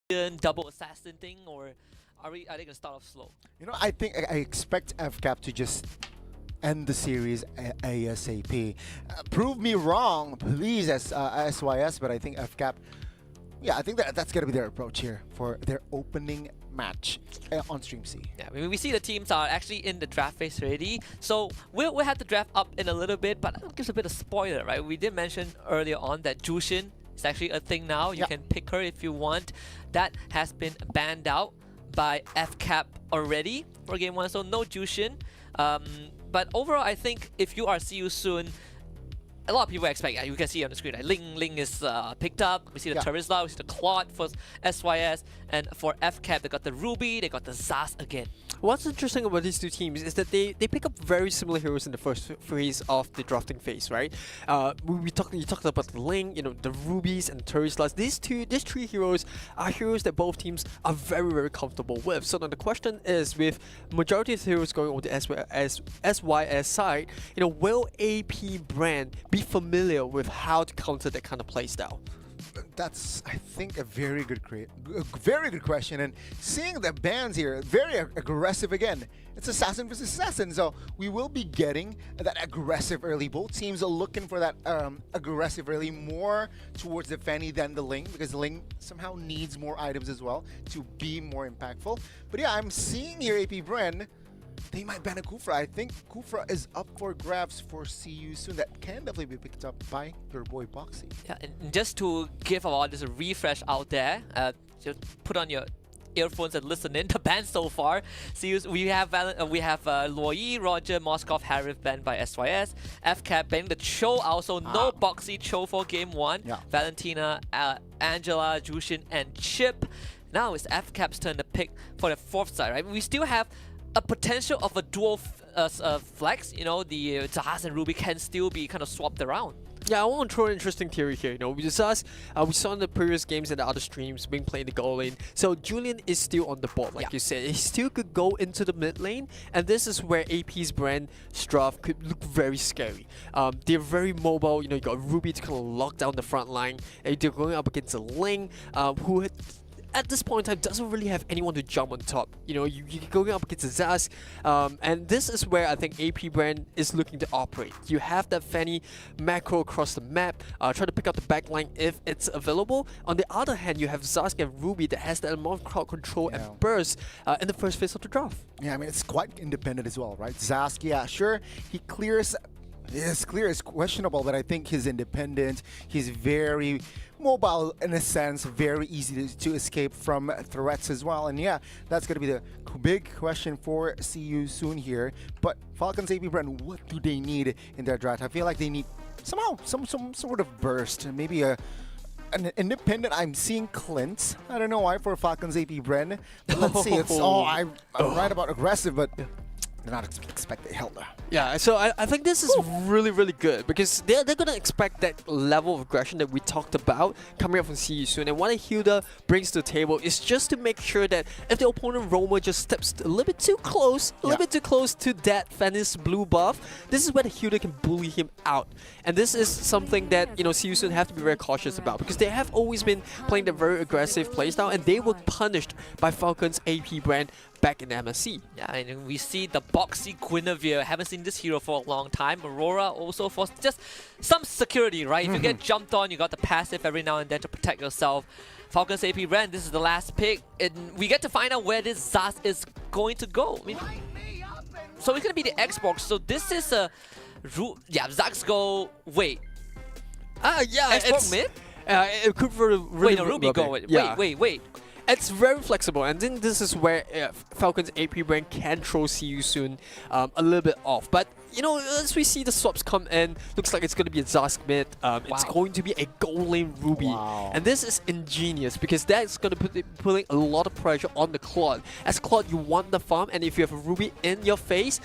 double assassin thing, or are they gonna start off slow? I think I expect FCAP to just end the series ASAP. Prove me wrong, please, as SYS, but I think FCAP, yeah, I think that's going to be their approach here for their opening match on Stream C. Yeah, I mean, we see the teams are actually in the draft phase already, so we'll have the draft up in a little bit, but that gives a bit of spoiler, right? We did mention earlier on that Jushin is actually a thing now. You can pick her if you want. That has been banned out by FCAP already for Game 1, so no Jushin. But overall, I think if you are See You Soon, a lot of people expect, you can see on the screen, like Ling is picked up. We see the Terizla, we see the Claude for SYS, and for FCAP, they got the Ruby, they got the Zas again. What's interesting about these two teams is that they pick up very similar heroes in the first phase of the drafting phase, right? You talked about the Ling, the Rubies and the Terizlas. These three heroes are heroes that both teams are very, very comfortable with. So now the question is, with majority of the heroes going on the SYS side, will AP Bren be familiar with how to counter that kind of playstyle? That's, I think, a very good question. And seeing the bans here, very aggressive again. It's assassin versus assassin, so we will be getting that aggressive early. Both teams are looking for that aggressive early, more towards the Fanny than the Ling, because the Ling somehow needs more items as well to be more impactful. But yeah, I'm seeing here AP Bren, they might ban a Kufra. I think Kufra is up for grabs for See You Soon. That can definitely be picked up by your boy Boxy. Yeah, and just to give our audience a refresh out there, just put on your earphones and listen in. The band so far, we have Luoyi, Roger, Moskov, Harif banned by SYS, FCAP banning the Cho, also no Boxy Cho for Game 1, Valentina, Angela, Jushin, and Chip. Now it's FCAP's turn to pick for the fourth side, right? We still have a potential of a dual flex, the Zahas and Ruby can still be kind of swapped around. Yeah, I want to throw an interesting theory here. We saw in the previous games and the other streams being played in the goal lane. So Julian is still on the board, like you said. He still could go into the mid lane, and this is where AP's Bren Straff could look very scary. They're very mobile. You got Ruby to kind of lock down the front line, and they're going up against a Ling who at this point in time doesn't really have anyone to jump on top. You're going up against Zaz, and this is where I think AP Bren is looking to operate. You have that Fanny macro across the map, try to pick up the backline if it's available. On the other hand, you have Zask and Ruby that has that amount of crowd control and burst in the first phase of the draft. Yeah, I mean, it's quite independent as well, right? Zask, yeah, sure, he clears. His clear is questionable, but I think he's independent. He's very mobile in a sense, very easy to escape from threats as well. And yeah, that's going to be the big question for See You Soon here. But Falcons AP Bren, what do they need in their draft? I feel like they need somehow some sort of burst, maybe an independent. I'm seeing Clint. I don't know why for Falcons AP Bren. But let's see. It's I'm right about aggressive, but they're not expecting help. Yeah, so I think this is really, really good because they're going to expect that level of aggression that we talked about coming up from See You Soon. And what a Hilda brings to the table is just to make sure that if the opponent Roma just steps a little bit too close, to that Fanny's blue buff, this is where the Hilda can bully him out. And this is something that, See You Soon have to be very cautious about because they have always been playing the very aggressive playstyle and they were punished by Falcons AP Bren back in MSC. Yeah, and we see the Boxy Guinevere. Haven't seen this hero for a long time. Aurora also for just some security, right? If you get jumped on, you got the passive every now and then to protect yourself. Falcons AP Bren, this is the last pick. And we get to find out where this Zaz is going to go. I mean, so it's going to be the Xbox. So this is a... Yeah, Zaz go... Wait. Xbox mid? It could really wait, no, Ruby go. Wait. It's very flexible, and then this is where Falcons AP Bren can throw See You Soon a little bit off. But, as we see the swaps come in, looks like it's going to be a Zask mid. It's going to be a gold lane Ruby. And this is ingenious because that's going to be putting a lot of pressure on the Claude. As Claude, you want the farm, and if you have a Ruby in your face,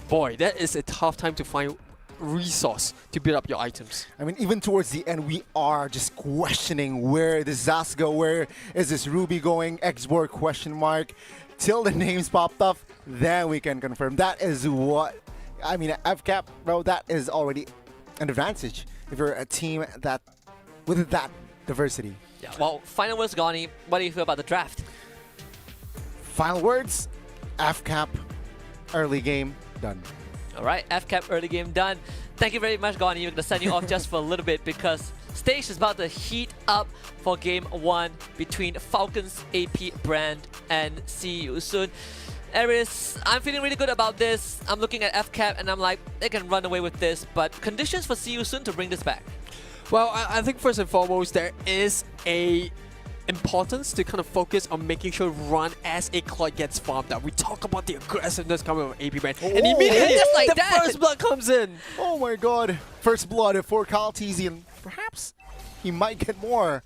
boy, that is a tough time to find resource to build up your items. I mean, even towards the end, we are just questioning where does Zas go, where is this Ruby going, Xborg question mark, till the names popped up, then we can confirm. That is what, I mean, FCAP, bro, that is already an advantage if you're a team that with that diversity. Yeah, well, final words, Goni. What do you feel about the draft? Final words, FCAP, early game, done. All right, FCAP early game done. Thank you very much, Goni. We're going to send you off just for a little bit because stage is about to heat up for game 1 between Falcons, AP, Brand, and See You Soon. Aries, I'm feeling really good about this. I'm looking at FCAP and I'm like, they can run away with this, but conditions for See You Soon to bring this back. Well, I think first and foremost, there is a importance to kind of focus on making sure run as a clock gets farmed out. We talk about the aggressiveness coming from AP Brand, and immediately just like the that. first blood comes in. Oh my god. First blood for KyleTzy, and perhaps he might get more.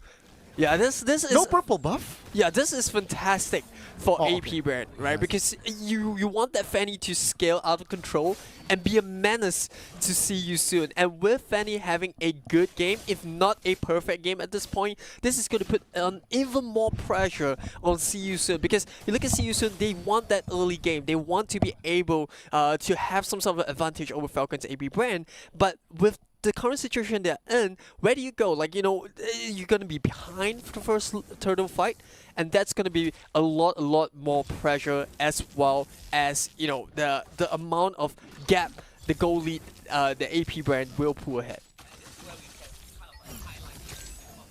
Yeah, this is No purple buff? yeah, this is fantastic for Oh, AP okay. Brand, right? Yes. Because you want that Fanny to scale out of control and be a menace to See You Soon. And with Fanny having a good game, if not a perfect game at this point, this is going to put on even more pressure on See You Soon. Because you look at See You Soon, they want that early game. They want to be able to have some sort of advantage over Falcons AP Brand. But with the current situation they're in, where do you go? Like, you know, you're going to be behind for the first turtle fight, and that's going to be a lot more pressure, as well as, you know, the amount of gap the goal lead the AP Brand will pull ahead.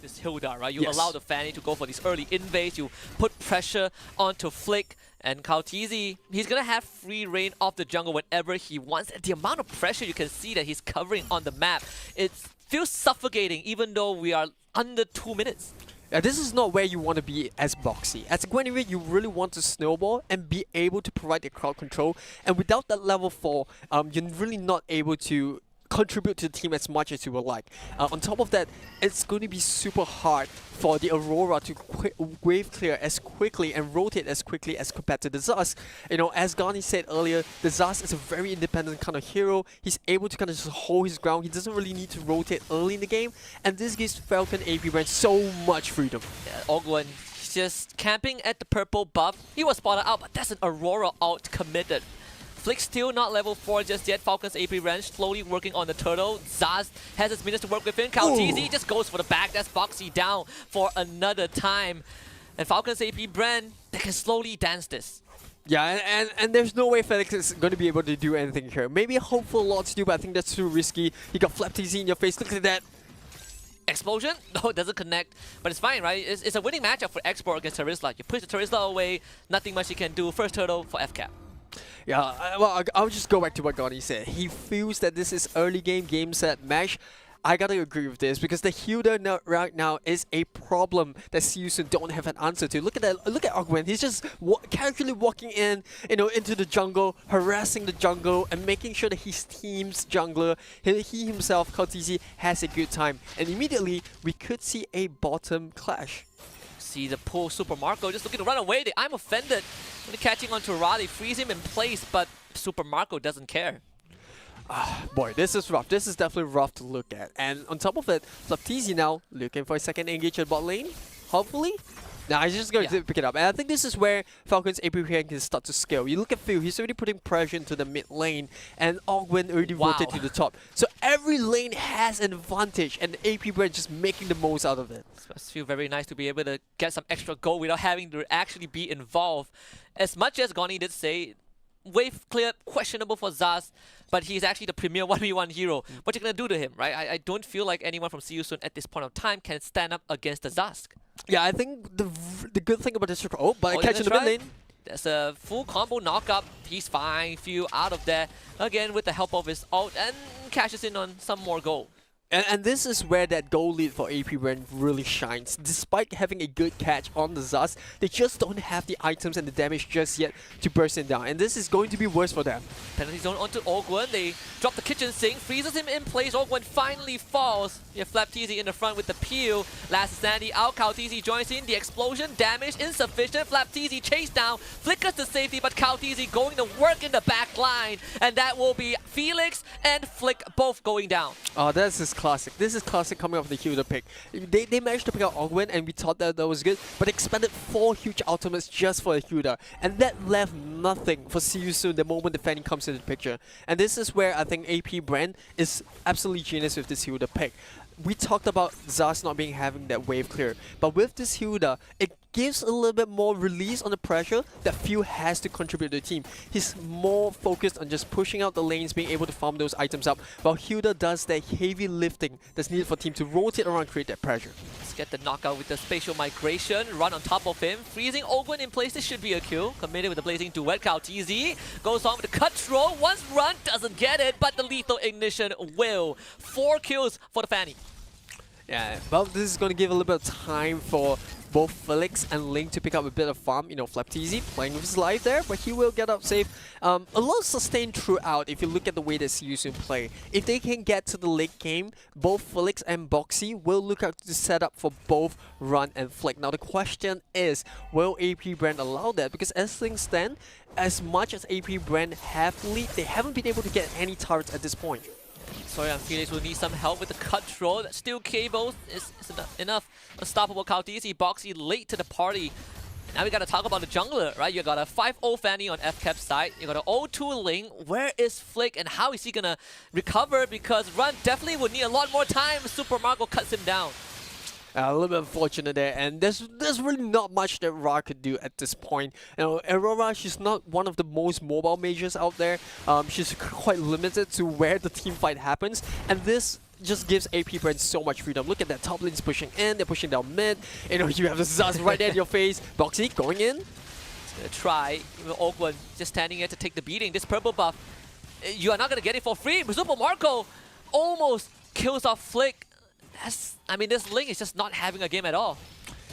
This Hilda, right? You Yes. allow the Fanny to go for these early invades. You put pressure onto Flick and KyleTzy. He's gonna have free reign of the jungle whenever he wants. The amount of pressure you can see that he's covering on the map, it feels suffocating, even though we are under 2 minutes. Yeah, this is not where you want to be as Boxy. As Guinevere, you really want to snowball and be able to provide the crowd control. And without that level 4, you're really not able to contribute to the team as much as you would like. On top of that, it's going to be super hard for the Aurora to wave clear as quickly and rotate as quickly as compared to the Zaz. You know, as Gani said earlier, the Zaz is a very independent kind of hero. He's able to kind of just hold his ground. He doesn't really need to rotate early in the game, and this gives Falcon AP Brand so much freedom. Yeah, Ogwen, he's just camping at the purple buff. He was spotted out, but that's an Aurora ult committed. Flick still not level 4 just yet. Falcons AP Range slowly working on the turtle. Zaz has his minions to work with him. KyleTzy just goes for the back. That's Boxy down for another time. And Falcons AP Brand, they can slowly dance this. Yeah, and there's no way Felix is going to be able to do anything here. Maybe a hopeful lot to do, but I think that's too risky. You got FlapTZ in your face. Look at that. Explosion? No, it doesn't connect. But it's fine, right? It's a winning matchup for Export against Terizla. You push the Terizla away, nothing much you can do. First turtle for FCAP. Yeah, well, I'll just go back to what Gani said. He feels that this is early game set match. I gotta agree with this because the Hilda right now is a problem that See You Soon don't have an answer to. Look at that! Look at Ogwen. He's just casually walking in, you know, into the jungle, harassing the jungle, and making sure that his team's jungler, he himself, KyleTzy, has a good time. And immediately we could see a bottom clash. See the poor Super Marco just looking to run away. I'm offended. When catching onto Ra, they freeze him in place, but Super Marco doesn't care. Boy, this is rough. This is definitely rough to look at. And on top of it, FlapTZ now looking for a second engage at bot lane. Hopefully. Nah, he's just going to pick it up. And I think this is where Falcons AP Brand can start to scale. You look at Phil, he's already putting pressure into the mid lane, and Ogwen already rotated to the top. So every lane has an advantage, and AP Brand just making the most out of it. It must feel very nice to be able to get some extra gold without having to actually be involved. As much as Goni did say, wave clear, questionable for Zaz, but he's actually the premier 1v1 hero. What you gonna do to him, right? I don't feel like anyone from See You Soon at this point of time can stand up against the Zaz. Yeah, I think the good thing about this... Oh, but Oh, catch in the mid lane. There's a full combo knockup. He's fine. Few out of there. Again, with the help of his ult, and cashes in on some more gold. And this is where that goal lead for AP Brand really shines. Despite having a good catch on the Zaz, they just don't have the items and the damage just yet to burst him down. And this is going to be worse for them. Penalty zone onto Ogwen. They drop the kitchen sink, freezes him in place. Ogwen finally falls. You have FlapTZ in the front with the peel. Last Sandy out. KyleTzy joins in. The explosion, damage insufficient. FlapTZ chased down, flickers to safety, but KyleTzy going to work in the back line. And that will be Felix and Flick both going down. Oh, this is classic. This is classic coming off the Hilda pick. They managed to pick out Ogwen, and we thought that was good, but they expended 4 huge ultimates just for the Hilda, and that left nothing for See You Soon the moment the Fanny comes into the picture. And this is where I think AP Brand is absolutely genius with this Hilda pick. we talked about Zas not having that wave clear, but with this Hilda, it gives a little bit more release on the pressure that Phil has to contribute to the team. He's more focused on just pushing out the lanes, being able to farm those items up, while Hilda does that heavy lifting that's needed for team to rotate around, create that pressure. Let's get the knockout with the spatial migration, run on top of him, freezing Ogwen in place. This should be a kill. Committed with the blazing duet. TZ goes on with the cut throw. Once run, doesn't get it, but the lethal ignition will. 4 kills for the Fanny. Yeah, well, this is going to give a little bit of time for both Felix and Link to pick up a bit of farm. You know, FlapTZ playing with his life there, but he will get up safe. A lot sustained throughout if you look at the way that Siusun play. If they can get to the late game, both Felix and Boxy will look out to set up for both Run and Flick. Now the question is, will AP Bren allow that? Because as things stand, as much as AP Bren have lead, they haven't been able to get any turrets at this point. Sorry, Felix will need some help with the cut throw. Still cables is enough. Unstoppable TZ. Boxy late to the party. Now we gotta talk about the jungler, right? You got a 5-0 Fanny on FCAP side. You got an 0-2 Ling. Where is Flick and how is he gonna recover? Because Run definitely would need a lot more time. Super Marco cuts him down. A little bit unfortunate there, and there's really not much that Ra could do at this point. You know, Aurora, she's not one of the most mobile mages out there. She's quite limited to where the team fight happens, and this just gives AP Bren so much freedom. Look at that, top lane's pushing in, they're pushing down mid. You know, you have the Zaz right there in your face. Boxy going in. He's gonna try. Even Ogwen just standing here to take the beating. This purple buff, you are not gonna get it for free. Super Marco almost kills off Flick. I mean, this Link is just not having a game at all.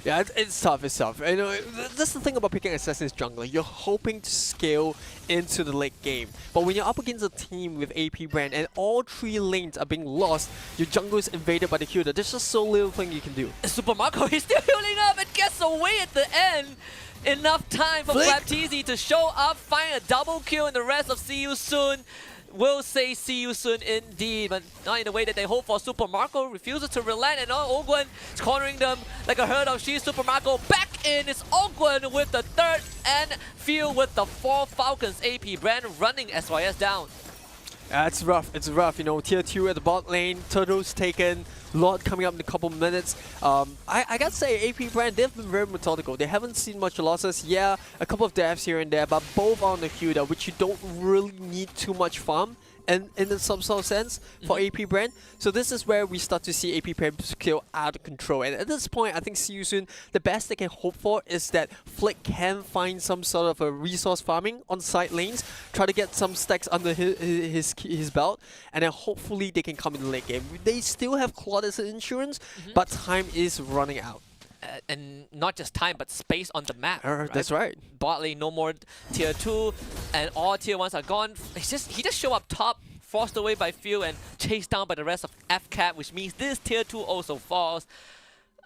Yeah, it's tough, it's tough. You know, that's the thing about picking Assassin's jungler. You're hoping to scale into the late game. But when you're up against a team with AP Brand and all 3 lanes are being lost, your jungle is invaded by the Hilda. There's just so little thing you can do. Super Marco is still healing up and gets away at the end. Enough time for FlapTZ to show up, find a double kill, and the rest of See You Soon will say see you soon indeed, but not in the way that they hope for. Super Marco refuses to relent, and Ogwen is cornering them like a herd of sheep. Super Marco back in. It's Ogwen with the 3rd and Phil with the 4th Falcons. AP Bren running SYS down. It's rough, you know, tier 2 at the bot lane, Turtles taken, Lord coming up in a couple minutes. I gotta say, AP Brand, they've been very methodical. They haven't seen much losses. Yeah, a couple of deaths here and there, but both on the Hilda, which you don't really need too much farm. And in some sort of sense for AP Brand. So this is where we start to see AP Brand skill out of control. And at this point, I think See You Soon, the best they can hope for is that Flick can find some sort of a resource farming on side lanes, try to get some stacks under his belt, and then hopefully they can come in the late game. They still have Claude as an insurance, but time is running out. And not just time, but space on the map. Right? That's right. Bot lane, no more tier 2, and all tier 1s are gone. He just show up top, forced away by Phil, and chased down by the rest of FCAP, which means this tier 2 also falls.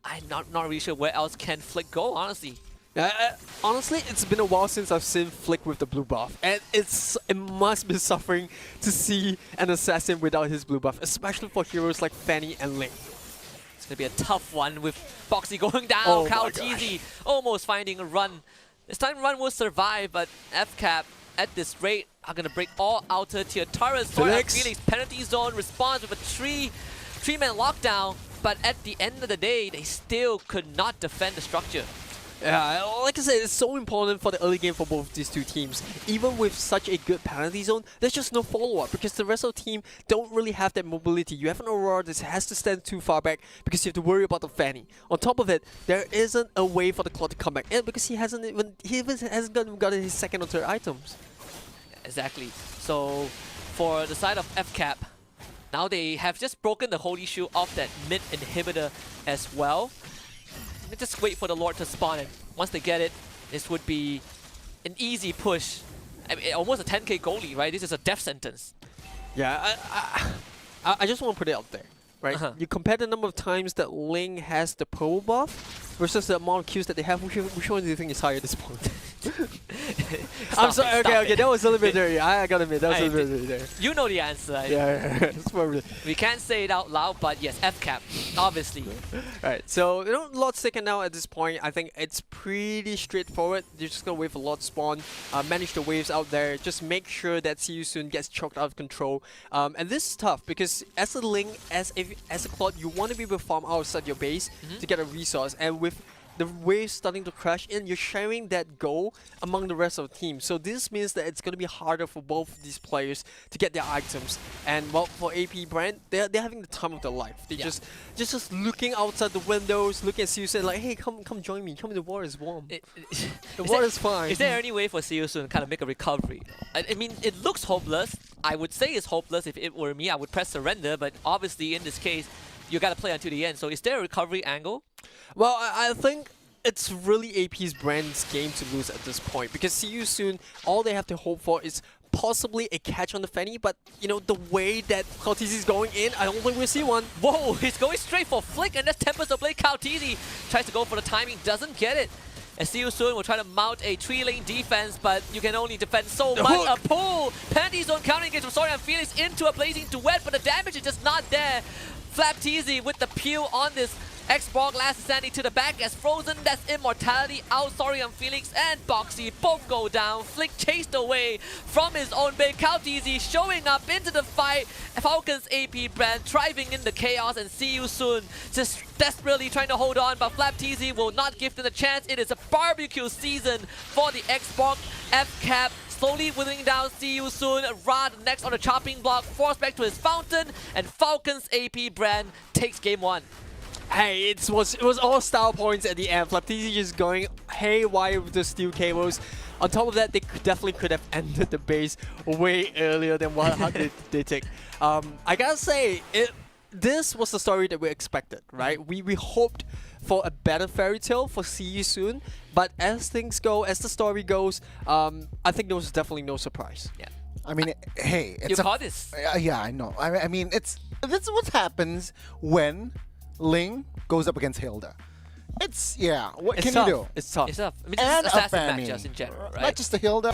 I'm not really sure where else can Flick go, honestly. Honestly, it's been a while since I've seen Flick with the blue buff, and it must be suffering to see an assassin without his blue buff, especially for heroes like Fanny and Link. It's going to be a tough one with Boxy going down. Oh TZ almost finding a Run. This time Run will survive, but FCAP at this rate are going to break all outer tier turrets. Felix penalty zone responds with a 3-man lockdown, but at the end of the day, they still could not defend the structure. Yeah, like I said, it's so important for the early game for both these two teams. Even with such a good penalty zone, there's just no follow-up because the rest of the team don't really have that mobility. You have an Aurora that has to stand too far back because you have to worry about the Fanny. On top of it, there isn't a way for the Claw to come back in because he hasn't even gotten his 2nd or 3rd items. Exactly. So for the side of FCAP, now they have just broken the Holy Shield off that mid inhibitor as well. Just wait for the Lord to spawn, and once they get it, this would be an easy push. I mean, almost a 10k goalie, right? This is a death sentence. Yeah, I just want to put it out there, right? You compare the number of times that Ling has the purple buff versus the amount of kills that they have. Which one do you think is higher at this point? I'm Stop sorry. it, Okay, stop okay, it. that was a little bit dirty. I gotta admit, that was a I little bit dirty there. You know the answer. Yeah. It's probably. We can't say it out loud, but yes, F cap, obviously. Right, so Lord's taken now at this point. I think it's pretty straightforward. You're just gonna wait for Lord spawn, manage the waves out there, just make sure that See You Soon gets choked out of control. And this is tough because as a Ling, as a Claude, you want to be able to farm outside your base to get a resource, and with the waves starting to crash in, you're sharing that goal among the rest of the team. So this means that it's going to be harder for both of these players to get their items. And well, for AP Bren, they're having the time of their life. They just looking outside the windows, looking at Susan like, hey, come join me. Come, the water is warm. The water's fine. Is there any way for See You Soon to kind of make a recovery? I mean, it looks hopeless. I would say it's hopeless. If it were me, I would press surrender. But obviously, in this case, you got to play until the end. So is there a recovery angle? Well, I think it's really AP's Brand's game to lose at this point, because See You Soon, all they have to hope for is possibly a catch on the Fanny, but you know, the way that Kautizi is going in, I don't think we'll see one. Whoa, he's going straight for Flick, and that's Tempest to play. Kautizi tries to go for the timing, doesn't get it. And See You Soon will try to mount a 3-lane defense, but you can only defend so The much. hook. A pull! Penalty zone counter engage from Sorian Felix into a blazing duet, but the damage is just not there. Flapteezy with the peel on this Xborg, last standing to the back as Frozen, that's Immortality out. Sorian Felix and Boxy both go down. Flick chased away from his own base. Kautizi showing up into the fight. Falcons AP Brand thriving in the chaos, and See You Soon just desperately trying to hold on, but Flapteezy will not give them a chance. It is a barbecue season for the Xborg. F-Cap slowly withering down See You Soon. Rod next on the chopping block, forced back to his fountain, and Falcons AP Brand takes game 1. Hey, it was all style points at the end. Flapteezy just going haywire with the steel cables. On top of that, they definitely could have ended the base way earlier than what they take. I gotta say, this was the story that we expected, right? We hoped for a better fairy tale for See You Soon, but as things go, as the story goes, I think there was definitely no surprise. Yeah. I mean, hey, You it's caught this. yeah, I know. I mean, that's what happens when Ling goes up against Hilda. It's what It's can tough. you do? It's tough. It's tough. I mean, And this a is assassin Fanny. matches in general, right? Not just the Hilda.